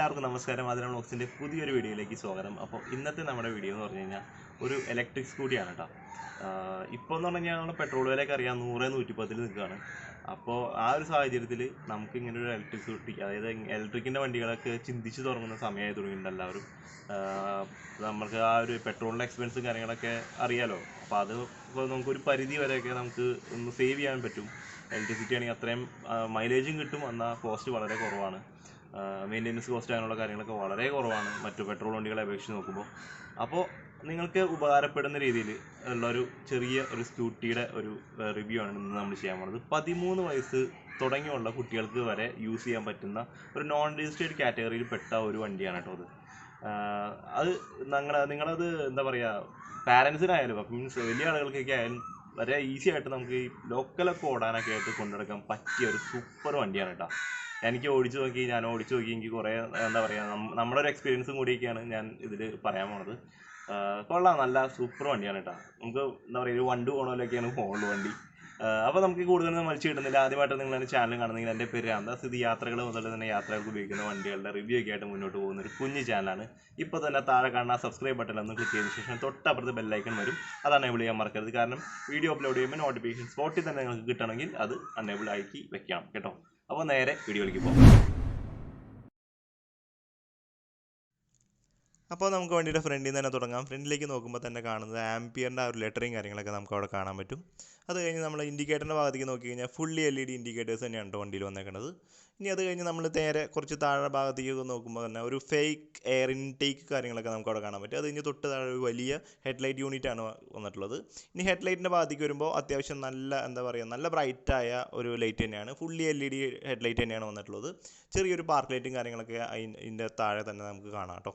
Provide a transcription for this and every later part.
എല്ലാവർക്കും നമസ്കാരം. അതിനാണ് ബോക്സിൻ്റെ പുതിയൊരു വീഡിയോയിലേക്ക് സ്വാഗതം. അപ്പോൾ ഇന്നത്തെ നമ്മുടെ വീഡിയോ എന്ന് പറഞ്ഞു കഴിഞ്ഞാൽ ഒരു ഇലക്ട്രിക് സ്കൂട്ടിയാണ് കേട്ടോ. ഇപ്പോൾ എന്ന് പറഞ്ഞു കഴിഞ്ഞാൽ നമ്മുടെ പെട്രോൾ വിലയൊക്കെ അറിയാം 100-110 നിൽക്കുകയാണ്. അപ്പോൾ ആ ഒരു സാഹചര്യത്തിൽ നമുക്ക് ഇങ്ങനെ ഒരു ഇലക്ട്രിക് സ്കൂട്ടി, അതായത് ഇലക്ട്രിക്കിൻ്റെ വണ്ടികളൊക്കെ ചിന്തിച്ച് തുടങ്ങുന്ന സമയമായി തുടങ്ങിയിട്ടുണ്ട് എല്ലാവരും. നമുക്ക് ആ ഒരു പെട്രോളിൻ്റെ എക്സ്പെൻസും കാര്യങ്ങളൊക്കെ അറിയാലോ. അപ്പോൾ അത് ഇപ്പോൾ നമുക്കൊരു പരിധി വരെയൊക്കെ നമുക്ക് ഒന്ന് സേവ് ചെയ്യാൻ പറ്റും. ഇലക്ട്രിസിറ്റി ആണെങ്കിൽ അത്രയും മൈലേജും കിട്ടും, എന്നാൽ കോസ്റ്റ് വളരെ കുറവാണ്. മെയിൻ്റെനൻസ് കോസ്റ്റ് അങ്ങനെയുള്ള കാര്യങ്ങളൊക്കെ വളരെ കുറവാണ് മറ്റു പെട്രോൾ വണ്ടികളെ അപേക്ഷിച്ച് നോക്കുമ്പോൾ. അപ്പോൾ നിങ്ങൾക്ക് ഉപകാരപ്പെടുന്ന രീതിയിൽ ഉള്ളൊരു ചെറിയ ഒരു സ്കൂട്ടിയുടെ ഒരു റിവ്യൂ ആണ് ഇന്ന് നമ്മൾ ചെയ്യാൻ പോകുന്നത്. 13 വയസ്സ് തുടങ്ങിയുള്ള കുട്ടികൾക്ക് വരെ യൂസ് ചെയ്യാൻ പറ്റുന്ന ഒരു നോൺ രജിസ്റ്റേർഡ് കാറ്റഗറിയിൽ പെട്ട ഒരു വണ്ടിയാണ് കേട്ടോ അത്. അത് നിങ്ങളത് എന്താ പറയുക, പാരൻസിനായാലും മീൻസ് വലിയ ആളുകൾക്കൊക്കെ ആയാലും വളരെ ഈസി ആയിട്ട് നമുക്ക് ഈ ലോക്കലൊക്കെ ഓടാനൊക്കെ ആയിട്ട് കൊണ്ടുനടക്കാൻ പറ്റിയ ഒരു സൂപ്പർ വണ്ടിയാണ് കേട്ടോ. ഞാൻ ഓടിച്ചു നോക്കി എനിക്ക് കുറേ എന്താ പറയുക, നമ്മുടെ ഒരു എക്സ്പീരിയൻസും കൂടിയൊക്കെയാണ് ഞാൻ ഇതിൽ പറയാൻ പോണത്. കൊള്ളാം, നല്ല സൂപ്പർ വണ്ടിയാണ് കേട്ടോ. നമുക്ക് എന്താ പറയുക, ഒരു വണ്ടി പോകണമല്ലൊക്കെയാണ് ഫോണിൽ വണ്ടി. അപ്പോൾ നമുക്ക് കൂടുതലൊന്നും വലിച്ചു കിട്ടുന്നില്ല. ആദ്യമായിട്ട് നിങ്ങൾ എൻ്റെ ചാനൽ കാണുന്നെങ്കിൽ എൻ്റെ പേര് സ്ഥിതി യാത്രകൾ മുതൽ തന്നെ യാത്രകൾക്ക് ഉപയോഗിക്കുന്ന വണ്ടികളുടെ റിവ്യൂ ഒക്കെ ആയിട്ട് മുന്നോട്ട് പോകുന്ന ഒരു കുഞ്ഞു ചാനലാണ്. ഇപ്പോൾ തന്നെ താഴെ കാണുന്ന സബ്സ്ക്രൈബ് ബട്ടൺ ഒന്ന് ക്ലിക്ക് ചെയ്തതിന് ശേഷം തൊട്ടപ്പുറത്ത് ബെല്ലൈക്കൺ വരും, അത് അനേബിൾ ചെയ്യാൻ മറക്കരുത്. കാരണം വീഡിയോ അപ്ലോഡ് ചെയ്യുമ്പോൾ നോട്ടിഫിക്കേഷൻ സ്പോട്ടിൽ തന്നെ നിങ്ങൾക്ക് കിട്ടണമെങ്കിൽ അത് അനേബിൾ ആക്കി വെക്കണം കേട്ടോ. അപ്പോൾ നേരെ വീഡിയോയിലേക്ക് പോകാം. അപ്പോൾ നമുക്ക് വണ്ടിയുടെ ഫ്രണ്ടിൽ നിന്ന് തന്നെ തുടങ്ങാം. ഫ്രണ്ടിലേക്ക് നോക്കുമ്പോൾ തന്നെ കാണുന്നത് ആംപിയറിൻ്റെ ആ ഒരു ലെറ്ററിങ് കാര്യങ്ങളൊക്കെ നമുക്ക് അവിടെ കാണാൻ പറ്റും. അത് കഴിഞ്ഞ് നമ്മൾ ഇൻഡിക്കേറ്ററിൻ്റെ ഭാഗത്തേക്ക് നോക്കി കഴിഞ്ഞാൽ ഫുള്ളി LED ഇൻഡിക്കേറ്റേഴ്സ് തന്നെയാണ് വണ്ടിയിൽ വന്നേക്കുന്നത്. ഇനി അത് കഴിഞ്ഞ് നമ്മൾ നേരെ കുറച്ച് താഴെ ഭാഗത്തേക്ക് നോക്കുമ്പോൾ തന്നെ ഒരു ഫേക്ക് എയർ ഇൻടേക്ക് കാര്യങ്ങളൊക്കെ നമുക്ക് അവിടെ കാണാൻ പറ്റും. അത് കഴിഞ്ഞ് തൊട്ട് താഴെ ഒരു വലിയ ഹെഡ്ലൈറ്റ് യൂണിറ്റാണ് വന്നിട്ടുള്ളത്. ഇനി ഹെഡ്ലൈറ്റിൻ്റെ ഭാഗത്തേക്ക് വരുമ്പോൾ അത്യാവശ്യം നല്ല എന്താ പറയുക, നല്ല ബ്രൈറ്റായ ഒരു ലൈറ്റ് തന്നെയാണ്. ഫുള്ളി LED ഹെഡ്ലൈറ്റ് തന്നെയാണ് വന്നിട്ടുള്ളത്. ചെറിയൊരു പാർക്ക് ലൈറ്റും കാര്യങ്ങളൊക്കെ അതിൻ്റെ താഴെ തന്നെ നമുക്ക് കാണാം കേട്ടോ.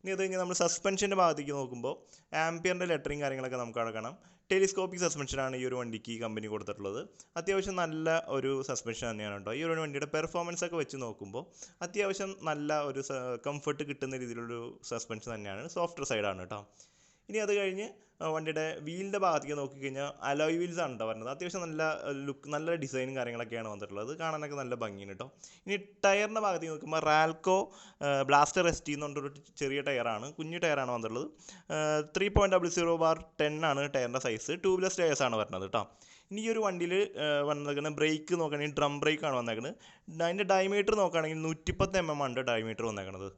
ഇനി അത് കഴിഞ്ഞ് നമ്മൾ സസ്പെൻഷൻ്റെ ഭാഗത്തേക്ക് നോക്കുമ്പോൾ ആംപിയറിൻ്റെ ലെറ്ററിങ് കാര്യങ്ങളൊക്കെ നമുക്ക് അവിടെ കാണാം. ടെലിസ്കോപ്പിക് സസ്പെൻഷനാണ് ഈ ഒരു വണ്ടിക്ക് കമ്പനി കൊടുത്തിട്ടുള്ളത്. അത്യാവശ്യം നല്ല ഒരു സസ്പെൻഷൻ തന്നെയാണ് കേട്ടോ. ഈ ഒരു വണ്ടിയുടെ പെർഫോമൻസ് ഒക്കെ വെച്ച് നോക്കുമ്പോൾ അത്യാവശ്യം നല്ല ഒരു കംഫർട്ട് കിട്ടുന്ന രീതിയിലൊരു സസ്പെൻഷൻ തന്നെയാണ്. സോഫ്റ്റ്വെയർ സൈഡാണ് കേട്ടോ. ഇനി അത് കഴിഞ്ഞ് വണ്ടിയുടെ വീലിൻ്റെ ഭാഗത്തേക്ക് നോക്കിക്കഴിഞ്ഞാൽ അലോയ് വീൽസ് ആണ് കേട്ടോ വരുന്നത്. അത്യാവശ്യം നല്ല ലുക്ക്, നല്ല ഡിസൈനും കാര്യങ്ങളൊക്കെയാണ് വന്നിട്ടുള്ളത്. കാണാനൊക്കെ നല്ല ഭംഗിയാണ് കേട്ടോ. ഇനി ടയറിൻ്റെ ഭാഗത്തേക്ക് നോക്കുമ്പോൾ റാൽക്കോ ബ്ലാസ്റ്റർ ST എന്ന് പറഞ്ഞൊരു ചെറിയ ടയറാണ്, കുഞ്ഞു ടയറാണ് വന്നിട്ടുള്ളത്. 3.00/10 ആണ് ടയറിൻ്റെ സൈസ്. ട്യൂബ്ലെസ് ടയേഴ്സാണ് വരുന്നത് കേട്ടോ. ഇനി ഈ ഒരു വണ്ടിയിൽ വന്നേക്കുന്നത് ബ്രേക്ക് നോക്കുകയാണെങ്കിൽ ഡ്രം ബ്രേക്കാണ് വന്നേക്കുന്നത്. അതിൻ്റെ ഡയമീറ്റർ നോക്കുകയാണെങ്കിൽ 110 mm ആണ് ഡയമീറ്റർ വന്നേക്കുന്നത്.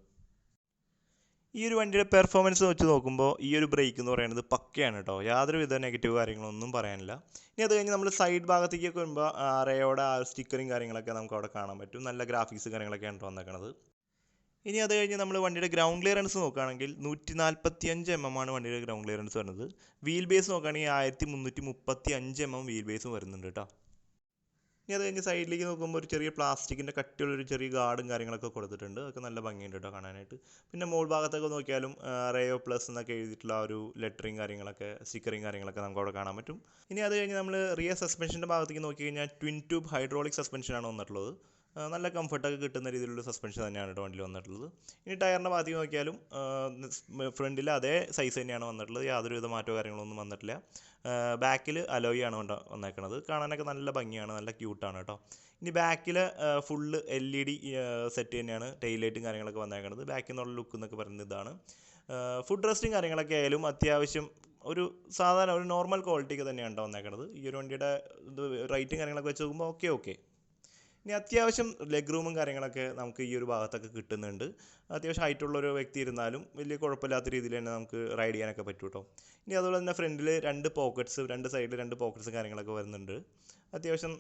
ഈ ഒരു വണ്ടിയുടെ പെർഫോമൻസ് വെച്ച് നോക്കുമ്പോൾ ഈ ഒരു ബ്രേക്ക് എന്ന് പറയുന്നത് പക്കയാണ് കേട്ടോ. യാതൊരുവിധ നെഗറ്റീവ് കാര്യങ്ങളൊന്നും പറയാനില്ല. ഇനി അത് കഴിഞ്ഞ് നമ്മൾ സൈഡ് ഭാഗത്തേക്ക് വരുമ്പോൾ റേയോടെ ആ സ്റ്റിക്കറും കാര്യങ്ങളൊക്കെ നമുക്ക് അവിടെ കാണാൻ പറ്റും. നല്ല ഗ്രാഫിക്സ് കാര്യങ്ങളൊക്കെയാണ് വന്നേക്കുന്നത്. ഇനി അത് കഴിഞ്ഞ് നമ്മൾ വണ്ടിയുടെ ഗ്രൗണ്ട് ക്ലിയറൻസ് നോക്കുകയാണെങ്കിൽ 145 mm ആണ് വണ്ടിയുടെ ഗ്രൗണ്ട് ക്ലിയറൻസ് വരുന്നത്. വീൽ ബേസ് നോക്കുകയാണെങ്കിൽ 1335 mm വീൽ ബേസും വരുന്നുണ്ട് കേട്ടോ. ഇനി അത് കഴിഞ്ഞ് സൈഡിലേക്ക് നോക്കുമ്പോൾ ഒരു ചെറിയ പ്ലാസ്റ്റിക്കിൻ്റെ കട്ടിയുള്ളൊരു ചെറിയ ഗാർഡും കാര്യങ്ങളൊക്കെ കൊടുത്തിട്ടുണ്ട്. അതൊക്കെ നല്ല ഭംഗിയുണ്ട് കേട്ടോ കാണാനായിട്ട്. പിന്നെ മോൾ ഭാഗത്തൊക്കെ നോക്കിയാലും റേയോ പ്ലസ് എന്നൊക്കെ എഴുതിയിട്ടുള്ള ആ ഒരു ലെറ്ററിങ് കാര്യങ്ങളൊക്കെ, സ്റ്റിക്കറിങ് കാര്യങ്ങളൊക്കെ നമുക്ക് അവിടെ കാണാൻ പറ്റും. ഇനി അത് കഴിഞ്ഞ് നമ്മൾ റിയർ സസ്പെൻഷൻ്റെ ഭാഗത്തേക്ക് നോക്കി കഴിഞ്ഞാൽ ട്വിൻ ട്യൂബ് ഹൈഡ്രോളിക് സസ്പെൻഷനാണ് വന്നിട്ടുള്ളത്. നല്ല കംഫർട്ടൊക്കെ കിട്ടുന്ന രീതിയിലുള്ള സസ്പെൻഷൻ തന്നെയാണ് കേട്ടോ വണ്ടിയിൽ വന്നിട്ടുള്ളത്. ഇനി ടയറിൻ്റെ ഭാഗത്തേക്ക് നോക്കിയാലും ഫ്രണ്ടിൽ അതേ സൈസ് തന്നെയാണ് വന്നിട്ടുള്ളത്. യാതൊരുവിധ മാറ്റമോ കാര്യങ്ങളൊന്നും വന്നിട്ടില്ല. ബാക്കിൽ അലോയ് ആണ് വന്നേക്കുന്നത്. കാണാനൊക്കെ നല്ല ഭംഗിയാണ്, നല്ല ക്യൂട്ടാണ് കേട്ടോ. ഇനി ബാക്കിൽ ഫുള്ള് LED സെറ്റ് തന്നെയാണ്. ടെയിൽ ലൈറ്റും കാര്യങ്ങളൊക്കെ വന്നേക്കുന്നത്. ബാക്കിൽ നിന്നുള്ള ലുക്ക് എന്നൊക്കെ പറയുന്നത് ഇതാണ്. ഫുഡ് റെസ്റ്റും കാര്യങ്ങളൊക്കെ ആയാലും അത്യാവശ്യം ഒരു സാധാരണ ഒരു നോർമൽ ക്വാളിറ്റിക്ക് തന്നെയാണ് വന്നേക്കുന്നത്. ഈ ഒരു വണ്ടിയുടെ റേറ്റും കാര്യങ്ങളൊക്കെ വെച്ച് നോക്കുമ്പോൾ ഓക്കെ. ഇനി അത്യാവശ്യം ലെഗ് റൂമും കാര്യങ്ങളൊക്കെ നമുക്ക് ഈ ഒരു ഭാഗത്തൊക്കെ കിട്ടുന്നുണ്ട്. അത്യാവശ്യം ഹൈറ്റുള്ളൊരു വ്യക്തി ഇരുന്നാലും വലിയ കുഴപ്പമില്ലാത്ത രീതിയിൽ തന്നെ നമുക്ക് റൈഡ് ചെയ്യാനൊക്കെ പറ്റും കേട്ടോ. ഇനി അതുപോലെ തന്നെ ഫ്രണ്ടിൽ രണ്ട് സൈഡിൽ 2 പോക്കറ്റ്സും കാര്യങ്ങളൊക്കെ വരുന്നുണ്ട്. അത്യാവശ്യം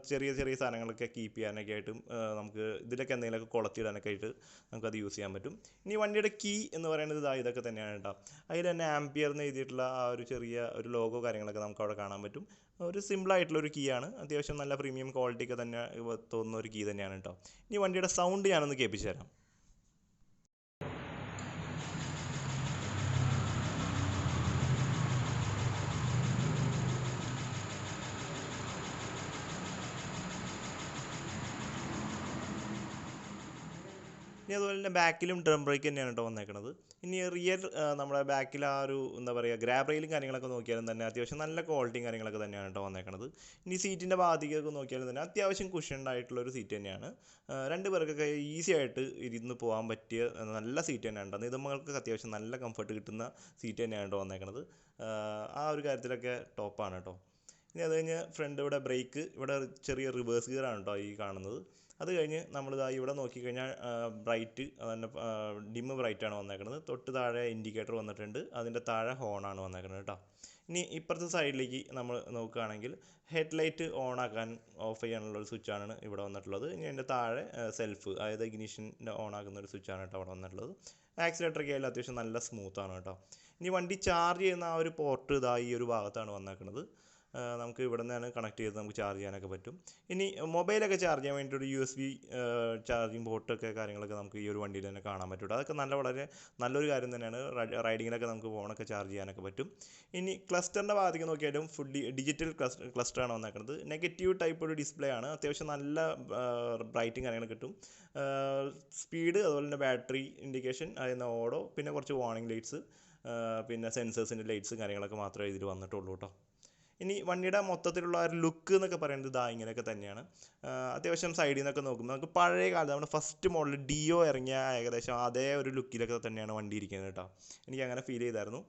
ചെറിയ സാധനങ്ങളൊക്കെ കീപ്പ് ചെയ്യാനൊക്കെ ആയിട്ടും നമുക്ക് ഇതിലൊക്കെ എന്തെങ്കിലുമൊക്കെ കൊളത്തിടാനൊക്കെ ആയിട്ട് നമുക്കത് യൂസ് ചെയ്യാൻ പറ്റും. ഇനി വണ്ടിയുടെ കീ എന്ന് പറയുന്നത് ഇതൊക്കെ തന്നെയാണ് കേട്ടോ. അതിൽ തന്നെ ആംപിയർ എന്ന് എഴുതിയിട്ടുള്ള ആ ഒരു ചെറിയ ഒരു ലോഗോ കാര്യങ്ങളൊക്കെ നമുക്ക് അവിടെ കാണാൻ പറ്റും. ഒരു സിമ്പിളായിട്ടുള്ളൊരു കീ ആണ്. അത്യാവശ്യം നല്ല പ്രീമിയം ക്വാളിറ്റിയൊക്കെ തന്നെ തോന്നുന്ന ഒരു കീ തന്നെയാണ് കേട്ടോ. ഇനി വണ്ടിയുടെ സൗണ്ട് ഞാനൊന്ന് കേൾപ്പിച്ചു തരാം. ഇനി അതുപോലെ തന്നെ ബാക്കിലും ഡ്രം ബ്രേക്ക് തന്നെയാണ് കേട്ടോ വന്നേക്കുന്നത്. ഇനി റിയർ നമ്മുടെ ബാക്കിൽ ആ ഒരു എന്താ പറയുക ഗ്രാബ് റെയിലും കാര്യങ്ങളൊക്കെ നോക്കിയാലും തന്നെ അത്യാവശ്യം നല്ല ക്വാളിറ്റിയും കാര്യങ്ങളൊക്കെ തന്നെയാണ് കേട്ടോ വന്നേക്കണത്. ഇനി സീറ്റിൻ്റെ ഭാഗത്തേക്കൊക്കെ നോക്കിയാലും തന്നെ അത്യാവശ്യം കുഷൻഡ് ആയിട്ടുള്ളൊരു സീറ്റ് തന്നെയാണ്. രണ്ട് പേർക്കൊക്കെ ഈസി ആയിട്ട് ഇരുന്ന് പോകാൻ പറ്റിയ നല്ല സീറ്റ് തന്നെയാണ് കേട്ടോ. നിതമ്മകൾക്ക് അത്യാവശ്യം നല്ല കംഫർട്ട് കിട്ടുന്ന സീറ്റ് തന്നെയാണ് കേട്ടോ വന്നേക്കണത്. ആ ഒരു കാര്യത്തിലൊക്കെ ടോപ്പാണ് കേട്ടോ. ഇനി അത് കഴിഞ്ഞ് ഫ്രണ്ട് ഇവിടെ ബ്രേക്ക്, ഇവിടെ ചെറിയ റിവേഴ്സ് ഗിയറാണ് കേട്ടോ ഈ കാണുന്നത്. അത് കഴിഞ്ഞ് നമ്മളിതാ ഇവിടെ നോക്കിക്കഴിഞ്ഞാൽ ബ്രൈറ്റ് അതിൻ്റെ ഡിമ്മ് ബ്രൈറ്റാണ് വന്നേക്കുന്നത്. തൊട്ട് താഴെ ഇൻഡിക്കേറ്റർ വന്നിട്ടുണ്ട്, അതിൻ്റെ താഴെ ഹോണാണ് വന്നേക്കുന്നത് കേട്ടോ. ഇനി ഇപ്പുറത്തെ സൈഡിലേക്ക് നമ്മൾ നോക്കുകയാണെങ്കിൽ ഹെഡ് ലൈറ്റ് ഓൺ ആക്കാൻ ഓഫ് ചെയ്യാനുള്ളൊരു സ്വിച്ചാണ് ഇവിടെ വന്നിട്ടുള്ളത്. ഇനി അതിൻ്റെ താഴെ സെൽഫ്, അതായത് ഇഗ്നിഷൻ്റെ ഓൺ ആക്കുന്ന ഒരു സ്വിച്ചാണ് കേട്ടോ അവിടെ വന്നിട്ടുള്ളത്. ആക്സിലേറ്ററൊക്കെ ആയാലും അത്യാവശ്യം നല്ല സ്മൂത്താണ് കേട്ടോ. ഇനി വണ്ടി ചാർജ് ചെയ്യുന്ന ആ ഒരു പോർട്ട് ഇതാ ഈ ഒരു ഭാഗത്താണ് വന്നേക്കുന്നത്. നമുക്ക് ഇവിടെ നിന്നാണ് കണക്ട് ചെയ്ത് നമുക്ക് ചാർജ് ചെയ്യാനൊക്കെ പറ്റും. ഇനി മൊബൈലൊക്കെ ചാർജ് ചെയ്യാൻ വേണ്ടി ഒരു USB ചാർജിങ് പോർട്ടൊക്കെ കാര്യങ്ങളൊക്കെ നമുക്ക് ഈ ഒരു വണ്ടിയിൽ തന്നെ കാണാൻ പറ്റും. അതൊക്കെ വളരെ നല്ലൊരു കാര്യം തന്നെയാണ്. റൈഡിങ്ങിലൊക്കെ നമുക്ക് ഫോണൊക്കെ ചാർജ് ചെയ്യാനൊക്കെ പറ്റും. ഇനി ക്ലസ്റ്ററിൻ്റെ ഭാഗത്തേക്ക് നോക്കിയാലും ഫുൾ ഡിജിറ്റൽ ക്ലസ്റ്ററാണ് വന്നേക്കുന്നത്. നെഗറ്റീവ് ടൈപ്പ് ഒരു ഡിസ്പ്ലേ ആണ്. അത്യാവശ്യം നല്ല ബ്രൈറ്റും കാര്യങ്ങൾ കിട്ടും. സ്പീഡ്, അതുപോലെ തന്നെ ബാറ്ററി ഇൻഡിക്കേഷൻ, അതിന് ഓടോ, പിന്നെ കുറച്ച് വാർണിംഗ് ലൈറ്റ്സ്, പിന്നെ സെൻസേഴ്സിൻ്റെ ലൈറ്റ്സും കാര്യങ്ങളൊക്കെ മാത്രമേ ഇതിൽ വന്നിട്ടുള്ളൂ കേട്ടോ. ഇനി വണ്ടിയുടെ മൊത്തത്തിലുള്ള ഒരു ലുക്ക് എന്നൊക്കെ പറയുന്നത് ഇതാ ഇങ്ങനെയൊക്കെ തന്നെയാണ്. അത്യാവശ്യം സൈഡിൽ നിന്നൊക്കെ നോക്കുമ്പോൾ നമുക്ക് പഴയ കാലത്ത് നമ്മുടെ ഫസ്റ്റ് മോഡൽ ഡിയോ ഇറങ്ങിയ ഏകദേശം അതേ ഒരു ലുക്കിലൊക്കെ തന്നെയാണ് വണ്ടി ഇരിക്കുന്നത് കേട്ടോ. എനിക്ക് അങ്ങനെ ഫീൽ ചെയ്തായിരുന്നു.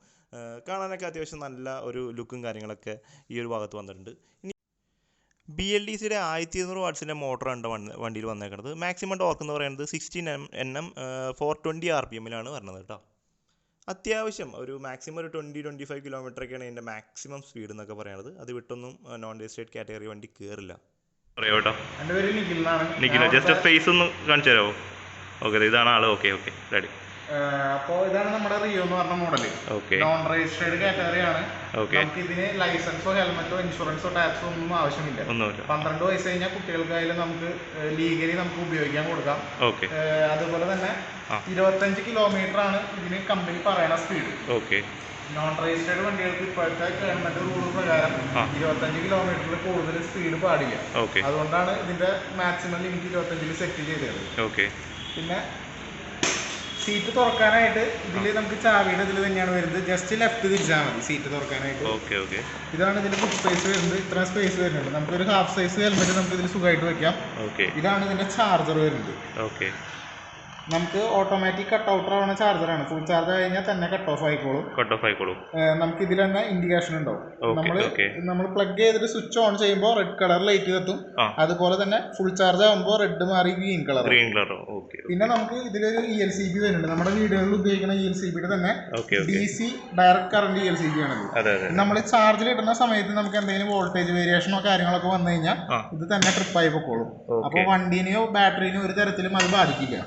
കാണാനൊക്കെ അത്യാവശ്യം നല്ല ഒരു ലുക്കും കാര്യങ്ങളൊക്കെ ഈ ഒരു ഭാഗത്ത് വന്നിട്ടുണ്ട്. ഇനി BLDCയുടെ 1200 വാട്ട്സിൻ്റെ മോട്ടറാണ് വണ്ടിയിൽ വന്നേക്കുന്നത്. മാക്സിമം ടോർക്ക് എന്ന് പറയുന്നത് 16 Nm 420 RPM വരുന്നത് കേട്ടോ. അത്യാവശ്യം ഒരു മാക്സിമം ഒരു 20-25 കിലോമീറ്ററൊക്കെയാണ് ഇതിൻ്റെ മാക്സിമം സ്പീഡ് എന്നൊക്കെ പറയുന്നത്. അത് വിട്ടൊന്നും നോൺ രജിസ്ട്രേഡ് കാറ്റഗറി വണ്ടി കയറില്ല. പറയാം കേട്ടോ. എൻ്റെ പേര് നിഖിലാണ്. നിഖില, ജസ്റ്റ് ഫേസ് ഒന്ന് കാണിച്ചു തരാമോ? ഓക്കെ, ഇതാണ് ആള്. Okay ready. അപ്പോൾ ഇതാണ് നമ്മുടെ റിയോ എന്ന് പറഞ്ഞ മോഡൽ. നോൺ രജിസ്ട്രേഡ് കാറ്റഗറി ആണ്. നമുക്ക് ഇതിന് ലൈസൻസോ ഹെൽമെറ്റോ ഇൻഷുറൻസോ ടാക്സോ ഒന്നും ആവശ്യമില്ല. 12 വയസ്സ് കഴിഞ്ഞാൽ കുട്ടികൾക്കായാലും നമുക്ക് ലീഗലി നമുക്ക് ഉപയോഗിക്കാൻ കൊടുക്കാം. അതുപോലെ തന്നെ 25 കിലോമീറ്റർ ആണ് ഇതിന് കമ്പനി പറയണ സ്പീഡ്. നോൺ രജിസ്ട്രേഡ് വണ്ടികൾക്ക് ഇപ്പോഴത്തെ ഗവൺമെന്റ് റൂൾ പ്രകാരം 25 കിലോമീറ്ററിൽ കൂടുതൽ സ്പീഡ് പാടില്ല. അതുകൊണ്ടാണ് ഇതിന്റെ മാക്സിമം ലിമിറ്റ് 25 സെറ്റ് ചെയ്തത്. പിന്നെ സീറ്റ് തുറക്കാനായിട്ട് ഇതിൽ നമുക്ക് ചാവിയുടെ ഇതിൽ തന്നെയാണ് വരുന്നത്. ജസ്റ്റ് ലെഫ്റ്റ് തിരിച്ചാൽ മതി സീറ്റ് തുറക്കാനായിട്ട്. ഇതാണ് ഇതിന്റെ ഫുഡ് സ്പേസ് വരുന്നത്. ഇത്ര സ്പേസ് വരുന്നുണ്ട്. നമുക്കൊരു ഹാഫ് സൈസ് ഹെൽമെറ്റ് നമുക്ക് ഇതിൽ സുഖമായിട്ട് വെക്കാം. ഇതാണ് ഇതിന്റെ ചാർജർ വരുന്നത്. നമുക്ക് ഓട്ടോമാറ്റിക് കട്ട് ഔട്ടർ ആവുന്ന ചാർജറാണ്. ഫുൾ ചാർജ് കഴിഞ്ഞാൽ തന്നെ കട്ട് ഓഫ് ആയിക്കോളും. നമുക്ക് ഇതിൽ തന്നെ ഇൻഡിക്കേഷൻ ഉണ്ടാവും. നമ്മൾ പ്ലഗ് ചെയ്തിട്ട് സ്വിച്ച് ഓൺ ചെയ്യുമ്പോൾ റെഡ് കളർ ലൈറ്റ് കത്തും. അതുപോലെ തന്നെ ഫുൾ ചാർജ് ആകുമ്പോൾ റെഡ് മാറി ഗ്രീൻ കളർ. പിന്നെ നമുക്ക് ഇതിലൊരു ELCB വരുന്നുണ്ട്. നമ്മുടെ വീടുകളിൽ ഉപയോഗിക്കുന്ന ELCBയുടെ തന്നെ DC ഡയറക്റ്റ് കറണ്ട് ELCB ആണത്. നമ്മൾ ചാർജിൽ ഇടുന്ന സമയത്ത് നമുക്ക് എന്തെങ്കിലും വോൾട്ടേജ് വേരിയേഷനോ കാര്യങ്ങളൊക്കെ വന്നു കഴിഞ്ഞാൽ ഇത് തന്നെ ട്രിപ്പായി പൊക്കോളും. അപ്പോൾ വണ്ടീനെയോ ബാറ്ററിനെയോ ഒരു തരത്തിലും അത് ബാധിക്കില്ല.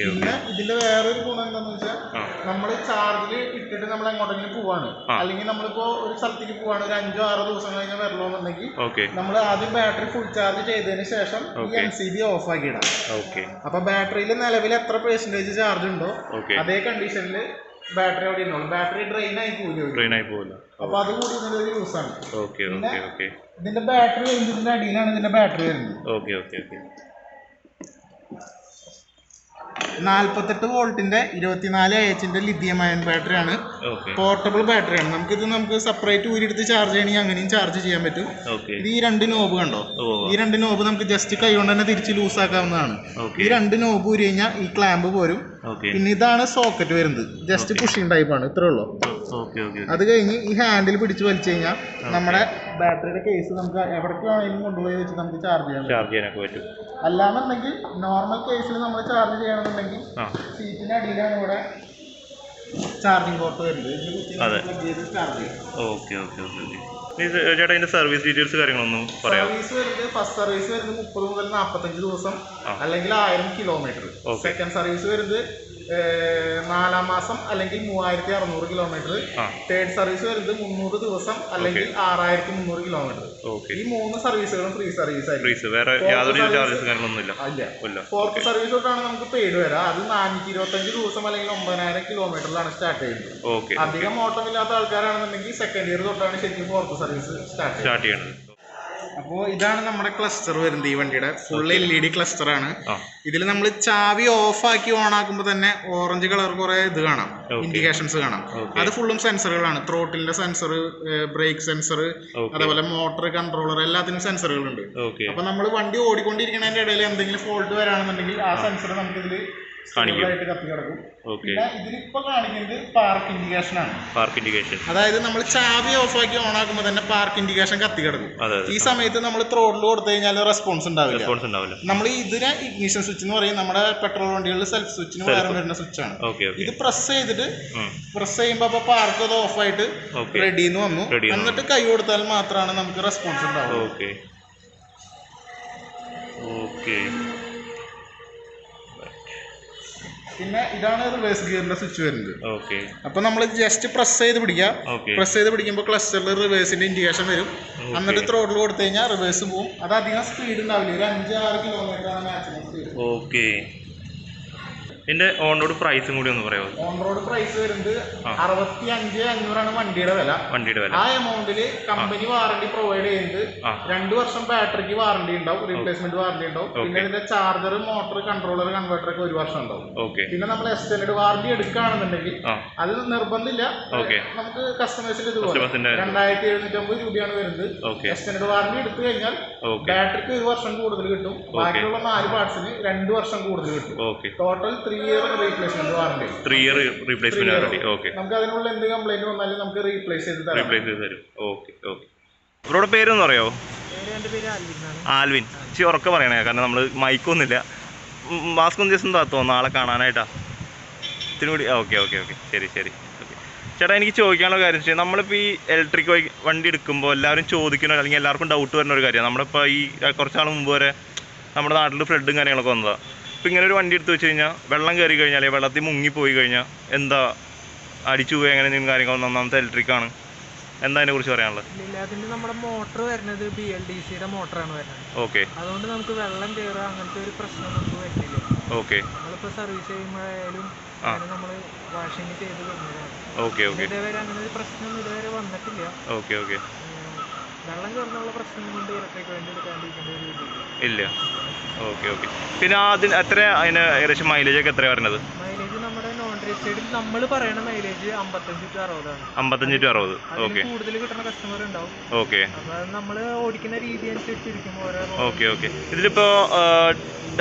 പിന്നെ ഇതിന്റെ വേറൊരു ഗുണം എന്താണെന്ന് വെച്ചാൽ നമ്മൾ ചാർജിൽ ഇട്ടിട്ട് നമ്മൾ എങ്ങോട്ടെങ്കിലും പോവാണ്, അല്ലെങ്കിൽ നമ്മളിപ്പോ ഒരു സ്ഥലത്തേക്ക് പോവാണ്, ഒരു 5-6 ദിവസം കഴിഞ്ഞാൽ വരലോന്നുണ്ടെങ്കിൽ നമ്മൾ ആദ്യം ബാറ്ററി ഫുൾ ചാർജ് ചെയ്തതിന് ശേഷം ഈ MCB ഓഫ് ആക്കിയിടാം. അപ്പൊ ബാറ്ററിയിൽ നിലവിൽ എത്ര പെർസെന്റേജ് ചാർജ് ഉണ്ടോ അതേ കണ്ടീഷനിൽ ബാറ്ററി അവിടെ ഇരുന്നോളും. ബാറ്ററി ഡ്രെയിൻ ആയി പോകില്ല. അപ്പൊ അത് കൂടി ഇതിന്റെ ഒരു യൂസ് ആണ്. പിന്നെ ഇതിന്റെ ബാറ്ററി ഇതിന്റെ അടിയിലാണ് ഇതിന്റെ ബാറ്ററി വരുന്നത്. 48 വോൾട്ടിന്റെ 24 AHന്റെ ലിഥിയം അയൺ ബാറ്ററിയാണ്. പോർട്ടബിൾ ബാറ്ററിയാണ്. നമുക്ക് സെപ്പറേറ്റ് ഊരിയെടുത്ത് ചാർജ് ചെയ്യണമെങ്കിൽ അങ്ങനെയും ചാർജ് ചെയ്യാൻ പറ്റും. ഇത് ഈ 2 നോബ് കണ്ടോ? ഈ 2 നോബ് നമുക്ക് ജസ്റ്റ് കൈ കൊണ്ട് തന്നെ തിരിച്ച് ലൂസ് ആക്കാവുന്നതാണ്. ഈ 2 നോബ് ഊരി കഴിഞ്ഞാൽ ഈ ക്ലാമ്പ് പോരും. പിന്നെ ഇതാണ് സോക്കറ്റ് വരുന്നത്. ജസ്റ്റ് പുഷിംഗ് ടൈപ്പ് ആണ്. ഇത്രേ ഉള്ളൂ. അത് കഴിഞ്ഞ് ഈ ഹാൻഡിൽ പിടിച്ച് വലിച്ചു കഴിഞ്ഞാൽ നമ്മുടെ ബാറ്ററിയുടെ കേസ് നമുക്ക് എവിടേക്ക് വേണമെങ്കിലും കൊണ്ടുപോയി വെച്ച് നമുക്ക് ചാർജ് ചെയ്യാനൊക്കെ പറ്റും. അല്ലാന്നുണ്ടെങ്കിൽ നോർമൽ കേസിൽ നമ്മൾ ചാർജ് ചെയ്യണമെന്നുണ്ടെങ്കിൽ സീറ്റിന്റെ അടിയിലാണ് ഇവിടെ ചാർജിങ് പോർട്ട് വരുന്നത്. ചേട്ടാ ഇതിന്റെ സർവീസ് ഡീറ്റെയിൽസ് കാര്യങ്ങളൊന്നും പറയാം. സർവീസ് വരുന്നത് ഫസ്റ്റ് സർവീസ് വരുന്നത് 30 മുതൽ 45 ദിവസം അല്ലെങ്കിൽ 1000 കിലോമീറ്റർ. സെക്കൻഡ് സർവീസ് വരുന്നത് 4-ാം മാസം അല്ലെങ്കിൽ 3600 കിലോമീറ്റർ. തേർഡ് സർവീസ് വരുന്നത് 300 ദിവസം അല്ലെങ്കിൽ 6300 കിലോമീറ്റർ. ഈ 3 സർവീസുകളും ഫ്രീ സർവീസ് ആയിരിക്കും. ഫോർത്ത് സർവീസ് തൊട്ടാണ് നമുക്ക് പെയ്ഡ് വരാം. അത് 425 ദിവസം അല്ലെങ്കിൽ 9000 കിലോമീറ്ററിലാണ് സ്റ്റാർട്ട് ചെയ്യുന്നത്. അധികം ഓട്ടമില്ലാത്ത ആൾക്കാരാണെന്നുണ്ടെങ്കിൽ സെക്കൻഡ് ഇയർ തൊട്ടാണ് ശരിക്കും ഫോർത്ത് സർവീസ് സ്റ്റാർട്ട് ചെയ്യുന്നത്. അപ്പോൾ ഇതാണ് നമ്മുടെ ക്ലസ്റ്റർ വരുന്നത്. ഈ വണ്ടിയുടെ ഫുൾ LED ക്ലസ്റ്റർ ആണ്. ഇതിൽ നമ്മൾ ചാവി ഓഫ് ആക്കി ഓൺ ആക്കുമ്പോൾ തന്നെ ഓറഞ്ച് കളർ കുറെ ഇത് കാണാം, ഇൻഡിക്കേഷൻസ് കാണാം. അത് ഫുള്ളും സെൻസറുകളാണ്. ത്രോട്ടിലിന്റെ സെൻസർ, ബ്രേക്ക് സെൻസർ, അതേപോലെ മോട്ടർ കൺട്രോളർ, എല്ലാത്തിനും സെൻസറുകളുണ്ട്. അപ്പൊ നമ്മൾ വണ്ടി ഓടിക്കൊണ്ടിരിക്കുന്നതിന്റെ ഇടയിൽ എന്തെങ്കിലും ഫോൾട്ട് വരാണെന്നുണ്ടെങ്കിൽ ആ സെൻസർ നമുക്ക് ഇതിൽ ആയിട്ട് കത്തി കിടക്കും. പിന്നെ ഇതിലിപ്പോ കാണിക്കുന്നത് പാർക്ക് ഇൻഡിക്കേഷൻ ആണ്. അതായത് നമ്മൾ ചാവി ഓഫ് ആക്കി ഓൺ ആക്കുമ്പോൾ തന്നെ പാർക്ക് ഇൻഡിക്കേഷൻ കത്തി കിടക്കും. ഈ സമയത്ത് നമ്മൾ ത്രോട്ടിൽ കൊടുത്തു കഴിഞ്ഞാൽ റെസ്പോൺസ് ഉണ്ടാവില്ല. നമ്മൾ ഇതിനെ ഇഗ്നിഷൻ സ്വിച്ച് എന്ന് പറയും. നമ്മുടെ പെട്രോൾ വണ്ടികളിൽ സെൽഫ് സ്വിച്ചിന് പകരം വരുന്ന സ്വിച്ച് ആണ്. ഇത് പ്രസ് ചെയ്യുമ്പോൾ അപ്പൊ പാർക്ക് അത് ഓഫ് ആയിട്ട് റെഡിന്ന് വന്നു. എന്നിട്ട് കൈ കൊടുത്താൽ മാത്രമാണ് നമുക്ക് റെസ്പോൺസ് ഉണ്ടാവുക. പിന്നെ ഇതാണ് റിവേഴ്സ് ഗിയറിന്റെ സ്വിച്ച് വരുന്നത്. അപ്പൊ നമ്മൾ ജസ്റ്റ് പ്രസ് ചെയ്ത് പിടിക്കുമ്പോൾ ക്ലസ്റ്ററിൽ റിവേഴ്സിന്റെ ഇൻഡിക്കേഷൻ വരും. എന്നിട്ട് ത്രോട്ടിൽ കൊടുത്തു കഴിഞ്ഞാൽ റിവേഴ്സ് പോകും. അത് അധികം സ്പീഡ് ഉണ്ടാവില്ല. ഒരു 5-6 കിലോമീറ്റർ ആണ് മാക്സിമം സ്പീഡ്. ഇതിന്റെ ഓൺ റോഡ് പ്രൈസും കൂടി ഒന്ന് പറയാമോ? ഓൺ റോഡ് പ്രൈസ് വരുന്നത് 65,500 വണ്ടിയുടെ വില. ആ എമൗണ്ടില് കമ്പനി വാറണ്ടി പ്രൊവൈഡ് ചെയ്യുന്നത് 2 വർഷം ബാറ്ററിക്ക് വാറണ്ടി ഉണ്ടാവും, റീപ്ലേസ്മെന്റ് വാറണ്ടി ഉണ്ടാവും. പിന്നെ ഇതിന്റെ ചാർജർ, മോട്ടർ, കൺട്രോളർ, കൺവേർട്ടർ ഒക്കെ 1 വർഷം ഉണ്ടാവും. പിന്നെ നമ്മൾ എക്സ്റ്റൻഡ് വാറണ്ടി എടുക്കുകയാണെന്നുണ്ടെങ്കിൽ അത് നിർബന്ധമില്ല. നമുക്ക് കസ്റ്റമേഴ്സിൽ ഇതുപോലെ 2,750 രൂപയാണ് വരുന്നത്. എക്സ്റ്റൻഡ് വാറണ്ടി എടുത്തു കഴിഞ്ഞാൽ ബാറ്ററിക്ക് 1 വർഷം കൂടുതൽ കിട്ടും. ബാക്കിയുള്ള 4 പാർട്സിന് 2 വർഷം കൂടുതൽ കിട്ടും. Total 3 year replacement warranty. 3 year replacement warranty. Okay. നമുക്ക് അതിനുള്ള എന്ത് കംപ്ലൈന്റ് വന്നാലും നമുക്ക് റീപ്ലേസ് ചെയ്ത് തരും. ഓക്കേ. അവരുടെ പേരൊന്നും അറിയാവോ? എൻ്റെ പേര് ആൽവിൻ. ഉറക്കെ പറയണേ, കാരണം നമ്മൾ മൈക്കൊന്നുമില്ല. മാസ്ക് ഒന്ന് ജസ്റ്റ് താത്തോ നാളെ കാണാനായിട്ടാ ഇത്തിരി കൂടി. ഓക്കെ. ശരി. ചേട്ടാ, എനിക്ക് ചോദിക്കാനുള്ള കാര്യം വെച്ചാൽ നമ്മളിപ്പോൾ ഈ ഇലക്ട്രിക് വണ്ടി എടുക്കുമ്പോൾ എല്ലാവരും ചോദിക്കുന്ന, അല്ലെങ്കിൽ എല്ലാവർക്കും ഡൗട്ട് വരുന്ന ഒരു കാര്യമാണ്. നമ്മളിപ്പോൾ ഈ കുറച്ച് നാൾ മുമ്പ് വരെ നമ്മുടെ നാട്ടിൽ ഫ്ലഡും കാര്യങ്ങളൊക്കെ വന്നതാണ്. ഇപ്പോൾ ഇങ്ങനെ ഒരു വണ്ടി എടുത്ത് വെച്ച് കഴിഞ്ഞാൽ വെള്ളം കയറി കഴിഞ്ഞാൽ, വെള്ളത്തിൽ മുങ്ങിപ്പോയി കഴിഞ്ഞാൽ എന്താ അടിച്ചു പോയി അങ്ങനെ എന്തെങ്കിലും കാര്യങ്ങൾ? ഒന്നാമത്തെ ഇലക്ട്രിക് ആണ്. എന്താ അതിനെ കുറിച്ച് പറയാനുള്ളത്? അതിന് നമ്മുടെ മോട്ടർ വരുന്നത് BLDCയുടെ മോട്ടറാണ് വരുന്നത്. ഓക്കെ. അതുകൊണ്ട് നമുക്ക് വെള്ളം കയറുക അങ്ങനത്തെ ഒരു പ്രശ്നം നമുക്ക് വരുന്നില്ല. ഓക്കെ. നമ്മളിപ്പോൾ സർവീസ് ചെയ്യുമ്പോഴായാലും നമ്മൾ വാഷിംഗ് ചെയ്ത് വരുന്നതാണ്. ഓക്കെ. ഇതുവരെ അങ്ങനെ ഒരു പ്രശ്നം ഇതുവരെ വന്നിട്ടില്ല. ഓക്കെ. വെള്ളം കയറുന്നുള്ള പ്രശ്നം കൊണ്ട് ഇലക്ട്രിക് വണ്ടി എടുക്കാണ്ടിരിക്കേണ്ട ഒരു ഇല്ല. ഓക്കെ. പിന്നെ അതിന് ഏകദേശം മൈലേജ് ഒക്കെ എത്രയാണ് വരുന്നത്? മൈലേജ് നമ്മുടെ നോൺ രജിസ്റ്റേർഡിൽ നമ്മൾ പറയുന്ന മൈലേജ് 55 to 60 ആണ്. 55 to 60. ഓക്കെ. കൂടുതൽ കിട്ടുന്ന കസ്റ്റമർ ഉണ്ടാവും. ഓക്കെ. അപ്പോൾ നമ്മൾ ഓടിക്കുന്ന രീതി അനുസരിച്ചിരിക്കും ഓരോ. ഓക്കെ. ഇതിലിപ്പോൾ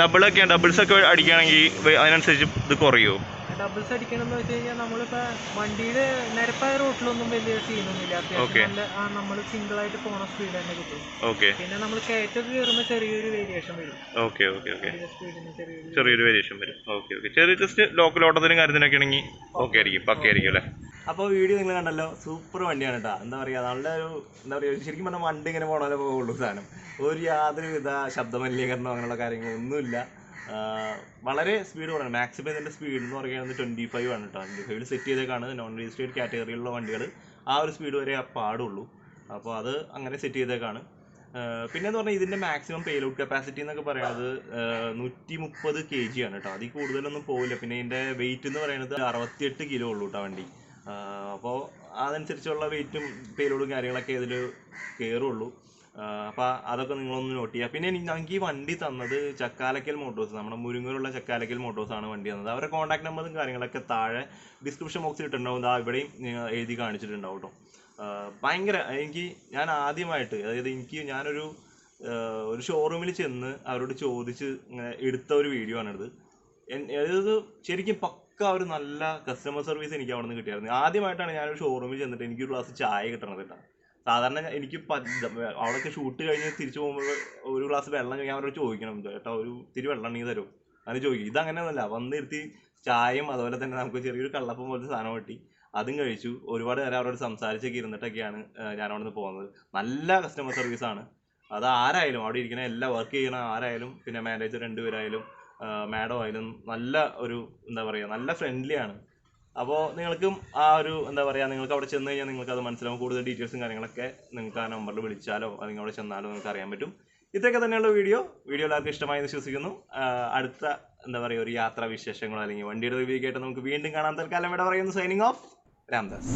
ഡബിൾസ് ഒക്കെ അടിക്കുകയാണെങ്കിൽ അതിനനുസരിച്ച് ഇത് കുറയുമോ? ഡബിൾസ് അടിക്കണമെന്ന് വെച്ച് കഴിഞ്ഞാൽ നമ്മളിപ്പോൾ വണ്ടിയുടെ നിരപ്പായ റോട്ടിലൊന്നും വലിയ സീനൊന്നുമില്ല. അത്യാവശ്യം നല്ല നമ്മൾ സിംഗിൾ ആയിട്ട് പോണ സ്പീഡ് തന്നെ കിട്ടും. പിന്നെ നമ്മൾ കയറ്റൊക്കെ കയറുമ്പോൾ ചെറിയൊരു വേരിയേഷൻ വരും. ചെറിയൊരു വേരിയേഷൻ വരും. ചെറിയ ജസ്റ്റ് ലോക്കൽ ഓട്ടത്തിനും കാര്യത്തിനൊക്കെ ആണെങ്കിൽ പക്കയായിരിക്കും അല്ലേ? അപ്പോൾ വീഡിയോ നിങ്ങൾ കണ്ടല്ലോ, സൂപ്പർ വണ്ടിയാണ് കേട്ടോ. എന്താ പറയുക, ശരിക്കും പറഞ്ഞാൽ വണ്ടി ഇങ്ങനെ പോകണമല്ലോ പോകുള്ളൂ. സാധനം യാതൊരു വിധ ശബ്ദമലിനീകരണമോ അങ്ങനെയുള്ള കാര്യങ്ങളൊന്നുമില്ല. വളരെ സ്പീഡ് കുറവാണ്. മാക്സിമം ഇതിൻ്റെ സ്പീഡ് എന്ന് പറയുന്നത് 25 ആണ് കേട്ടോ. 25 സെറ്റ് ചെയ്തേക്കാണ്. നോൺ രജിസ്റ്റേർഡ് കാറ്റഗറിയിലുള്ള വണ്ടികൾ ആ ഒരു സ്പീഡ് വരെ പാടുള്ളൂ. അപ്പോൾ അത് അങ്ങനെ സെറ്റ് ചെയ്തേക്കാണ്. പിന്നെയെന്ന് പറഞ്ഞാൽ ഇതിൻ്റെ മാക്സിമം പേലോഡ് കപ്പാസിറ്റി എന്നൊക്കെ പറയുന്നത് 130 kg ആണ് കേട്ടോ. അതിൽ കൂടുതലൊന്നും പോവില്ല. പിന്നെ ഇതിൻ്റെ വെയിറ്റ് എന്ന് പറയുന്നത് 68 കിലോ ഉള്ളൂ കേട്ടോ വണ്ടി. അപ്പോൾ അതനുസരിച്ചുള്ള വെയിറ്റും പേലോഡും കാര്യങ്ങളൊക്കെ ഇതിൽ കയറുള്ളൂ. അപ്പോൾ അതൊക്കെ നിങ്ങളൊന്ന് നോട്ട് ചെയ്യുക. പിന്നെ ഞങ്ങൾക്ക് ഈ വണ്ടി തന്നത് ചക്കാലക്കൽ മോട്ടോഴ്സ്, നമ്മുടെ മുരിങ്ങൂരുള്ള ചക്കാലക്കൽ മോട്ടോഴ്സാണ് വണ്ടി തന്നത്. അവരുടെ കോൺടാക്ട് നമ്പറും കാര്യങ്ങളൊക്കെ താഴെ ഡിസ്ക്രിപ്ഷൻ ബോക്സിൽ ഇട്ടിട്ടുണ്ടാവും. ഇവിടെയും എഴുതി കാണിച്ചിട്ടുണ്ടാവും കേട്ടോ. ഭയങ്കര ഞാൻ ആദ്യമായിട്ട്, അതായത് ഞാനൊരു ഷോറൂമിൽ ചെന്ന് അവരോട് ചോദിച്ച് എടുത്ത ഒരു വീഡിയോ ആണിത്. അതായത് ശരിക്കും പക്ക ഒരു നല്ല കസ്റ്റമർ സർവീസ് എനിക്ക് അവിടെ നിന്ന് കിട്ടിയായിരുന്നു. ആദ്യമായിട്ടാണ് ഞാനൊരു ഷോറൂമിൽ ചെന്നിട്ട് എനിക്കൊരു ഗ്ലാസ് ചായ കിട്ടണത് കേട്ടോ. സാധാരണ എനിക്ക് അവിടെയൊക്കെ ഷൂട്ട് കഴിഞ്ഞ് തിരിച്ചു പോകുമ്പോൾ ഒരു ഗ്ലാസ് വെള്ളം ഞാൻ അവരോട് ചോദിക്കണം, ചേട്ടാ ഒരു ഇത്തിരി വെള്ളം ഉണ്ടെങ്കിൽ തരുമോ അങ്ങനെ ചോദിക്കും. ഇതങ്ങനെയൊന്നുമല്ല, വന്നിരുത്തി ചായയും അതുപോലെ തന്നെ നമുക്ക് ചെറിയൊരു കള്ളപ്പം പോലത്തെ സാധനം കിട്ടി, അതും കഴിച്ചു. ഒരുപാട് നേരം അവരോട് സംസാരിച്ചൊക്കെ ഇരുന്നിട്ടൊക്കെയാണ് ഞാൻ അവിടെ നിന്ന് പോകുന്നത്. നല്ല കസ്റ്റമർ സർവീസാണ്. അത് ആരായാലും, അവിടെ ഇരിക്കുന്ന എല്ലാ വർക്ക് ചെയ്യണ ആരായാലും, പിന്നെ മാനേജർ 2 പേരായാലും മാഡം ആയാലും നല്ല ഒരു നല്ല ഫ്രണ്ട്ലിയാണ്. അപ്പോൾ നിങ്ങൾക്കും ആ ഒരു നിങ്ങൾക്ക് അവിടെ ചെന്ന് കഴിഞ്ഞാൽ നിങ്ങൾക്ക് അത് മനസ്സിലാവും. കൂടുതൽ ഡീറ്റെയിൽസും കാര്യങ്ങളൊക്കെ നിങ്ങൾക്ക് ആ നമ്പറിൽ വിളിച്ചാലോ അല്ലെങ്കിൽ അവിടെ ചെന്നാലോ നിങ്ങൾക്ക് അറിയാൻ പറ്റും. ഇതൊക്കെ തന്നെയുള്ള വീഡിയോ എല്ലാവർക്കും ഇഷ്ടമായി വിശ്വസിക്കുന്നു. അടുത്ത ഒരു യാത്രാ വിശേഷങ്ങളോ അല്ലെങ്കിൽ വണ്ടിയുടെ റിവ്യൂ കേട്ട് നമുക്ക് വീണ്ടും കാണാൻ. തൽക്കാലം ഇവിടെ പറയുന്നു. Signing off, Ramdas.